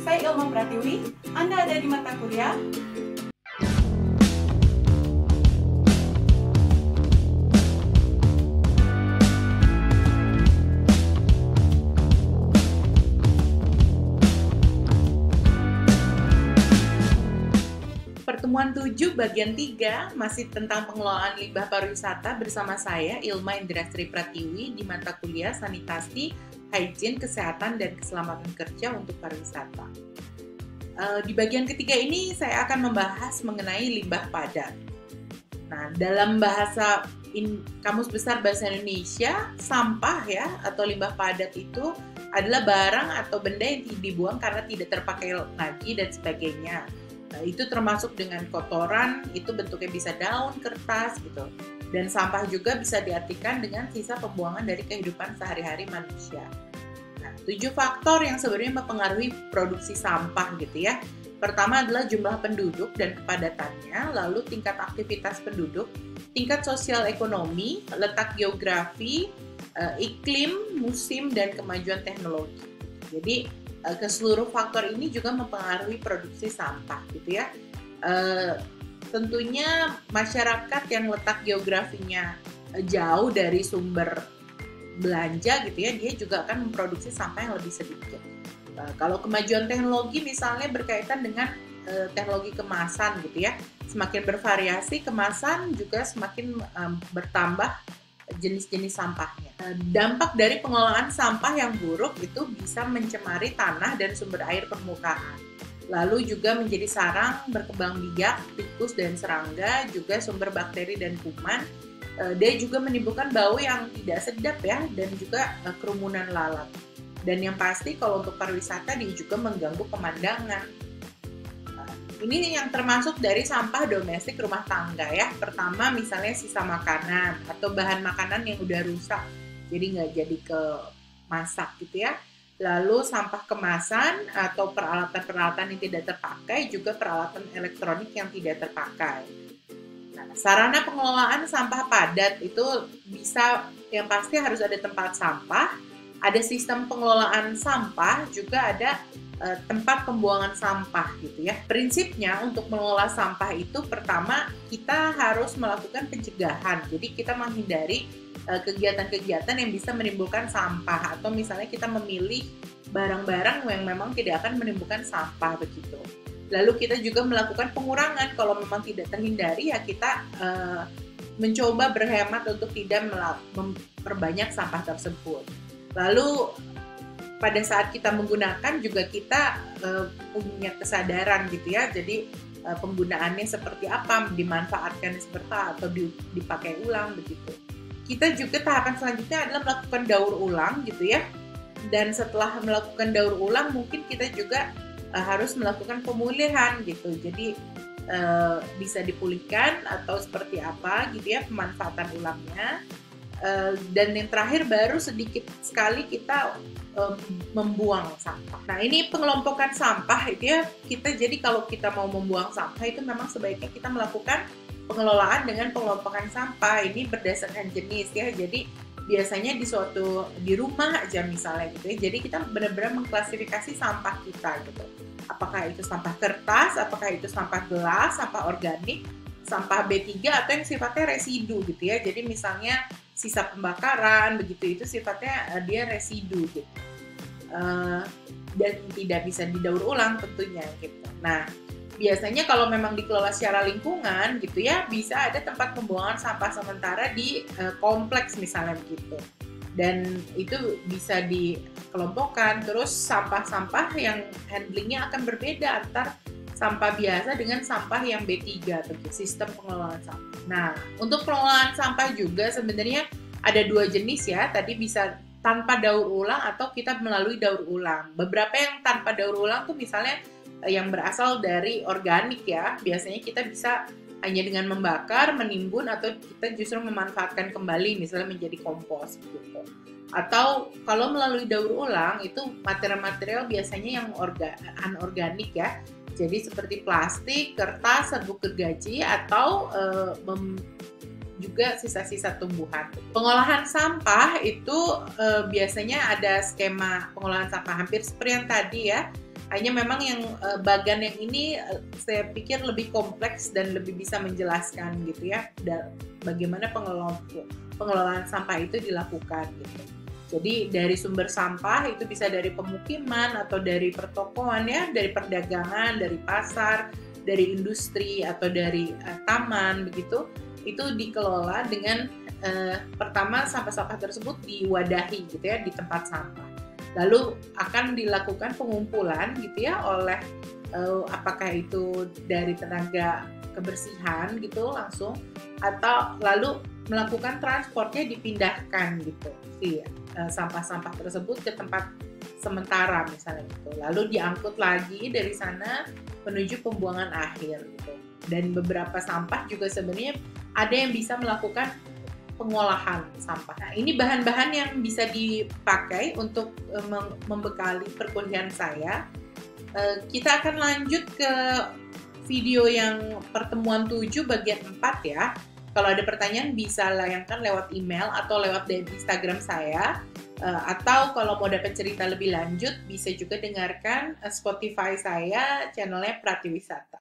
Saya Ilma Pratiwi, Anda ada di mata kuliah Pertemuan 7 bagian 3 masih tentang pengelolaan limbah pariwisata bersama saya Ilma Indrasri Pratiwi di mata kuliah Sanitasi, Hygiene, Kesehatan, dan Keselamatan Kerja untuk Pariwisata. Di bagian ketiga ini saya akan membahas mengenai limbah padat. Nah, dalam bahasa Kamus Besar Bahasa Indonesia, sampah ya atau limbah padat itu adalah barang atau benda yang dibuang karena tidak terpakai lagi dan sebagainya. Nah, itu termasuk dengan kotoran, itu bentuknya bisa daun, kertas gitu. Dan sampah juga bisa diartikan dengan sisa pembuangan dari kehidupan sehari-hari manusia. Nah, 7 faktor yang sebenarnya mempengaruhi produksi sampah gitu ya. Pertama adalah jumlah penduduk dan kepadatannya, lalu tingkat aktivitas penduduk, tingkat sosial ekonomi, letak geografi, iklim, musim, dan kemajuan teknologi. Jadi ke seluruh faktor ini juga mempengaruhi produksi sampah gitu ya. Tentunya masyarakat yang letak geografinya jauh dari sumber belanja gitu ya, dia juga akan memproduksi sampah yang lebih sedikit. Kalau kemajuan teknologi misalnya berkaitan dengan teknologi kemasan gitu ya, semakin bervariasi kemasan juga semakin bertambah jenis-jenis sampahnya. Dampak dari pengelolaan sampah yang buruk itu bisa mencemari tanah dan sumber air permukaan. Lalu juga menjadi sarang berkembang biak, tikus dan serangga, juga sumber bakteri dan kuman. Dia juga menimbulkan bau yang tidak sedap ya, dan juga kerumunan lalat. Dan yang pasti kalau untuk pariwisata dia juga mengganggu pemandangan. Ini yang termasuk dari sampah domestik rumah tangga ya. Pertama misalnya sisa makanan atau bahan makanan yang udah rusak, jadi nggak jadi kemasak gitu ya. Lalu sampah kemasan atau peralatan-peralatan yang tidak terpakai, juga peralatan elektronik yang tidak terpakai. Nah, sarana pengelolaan sampah padat itu bisa, yang pasti harus ada tempat sampah, ada sistem pengelolaan sampah, juga ada tempat pembuangan sampah gitu ya. Prinsipnya untuk mengelola sampah itu pertama kita harus melakukan pencegahan. Jadi kita menghindari kegiatan-kegiatan yang bisa menimbulkan sampah, atau misalnya kita memilih barang-barang yang memang tidak akan menimbulkan sampah begitu. Lalu kita juga melakukan pengurangan kalau memang tidak terhindari ya kita mencoba berhemat untuk tidak memperbanyak sampah tersebut. Lalu pada saat kita menggunakan juga kita punya kesadaran gitu ya, jadi penggunaannya seperti apa, dimanfaatkan seperti apa, atau dipakai ulang begitu. Kita juga tahapan selanjutnya adalah melakukan daur ulang gitu ya, dan setelah melakukan daur ulang mungkin kita juga harus melakukan pemulihan gitu, jadi bisa dipulihkan atau seperti apa gitu ya pemanfaatan ulangnya. Dan yang terakhir baru sedikit sekali kita membuang sampah. Nah ini pengelompokan sampah itu ya, kita jadi kalau kita mau membuang sampah itu memang sebaiknya kita melakukan pengelolaan dengan pengelompokan sampah ini berdasarkan jenis ya. Jadi biasanya di rumah aja misalnya gitu ya, jadi kita benar-benar mengklasifikasi sampah kita gitu. Apakah itu sampah kertas, apakah itu sampah gelas, sampah organik, sampah B3 atau yang sifatnya residu gitu ya. Jadi misalnya sisa pembakaran begitu, itu sifatnya dia residu gitu, dan tidak bisa didaur ulang tentunya gitu. Nah biasanya kalau memang dikelola secara lingkungan gitu ya, bisa ada tempat pembuangan sampah sementara di kompleks misalnya begitu, dan itu bisa dikelompokkan. Terus sampah-sampah yang handlingnya akan berbeda antar sampah biasa dengan sampah yang B3 tentu, sistem pengelolaan sampah. Nah, untuk pengelolaan sampah juga sebenarnya ada 2 jenis ya. Tadi bisa tanpa daur ulang atau kita melalui daur ulang. Beberapa yang tanpa daur ulang tuh misalnya yang berasal dari organik ya. Biasanya kita bisa hanya dengan membakar, menimbun, atau kita justru memanfaatkan kembali misalnya menjadi kompos gitu. Atau kalau melalui daur ulang itu material-material biasanya yang anorganik ya. Jadi seperti plastik, kertas, serbuk gergaji, atau juga sisa-sisa tumbuhan. Pengolahan sampah itu biasanya ada skema pengolahan sampah hampir seperti yang tadi ya. Hanya memang yang bagan yang ini saya pikir lebih kompleks dan lebih bisa menjelaskan gitu ya, bagaimana pengelolaan sampah itu dilakukan gitu. Jadi dari sumber sampah itu bisa dari pemukiman atau dari pertokoan ya, dari perdagangan, dari pasar, dari industri atau dari taman begitu, itu dikelola dengan pertama sampah-sampah tersebut diwadahi gitu ya di tempat sampah. Lalu akan dilakukan pengumpulan gitu ya oleh apakah itu dari tenaga kebersihan gitu langsung, atau lalu melakukan transportnya, dipindahkan gitu si sampah-sampah tersebut ke tempat sementara misalnya gitu. Lalu diangkut lagi dari sana menuju pembuangan akhir gitu. Dan beberapa sampah juga sebenarnya ada yang bisa melakukan pengolahan sampah. Nah, ini bahan-bahan yang bisa dipakai untuk membekali perkuliahan saya. Kita akan lanjut ke video yang pertemuan 7 bagian 4 ya. Kalau ada pertanyaan bisa layangkan lewat email atau lewat Instagram saya. Atau kalau mau dapat cerita lebih lanjut bisa juga dengarkan Spotify saya, channelnya Pratiwisata.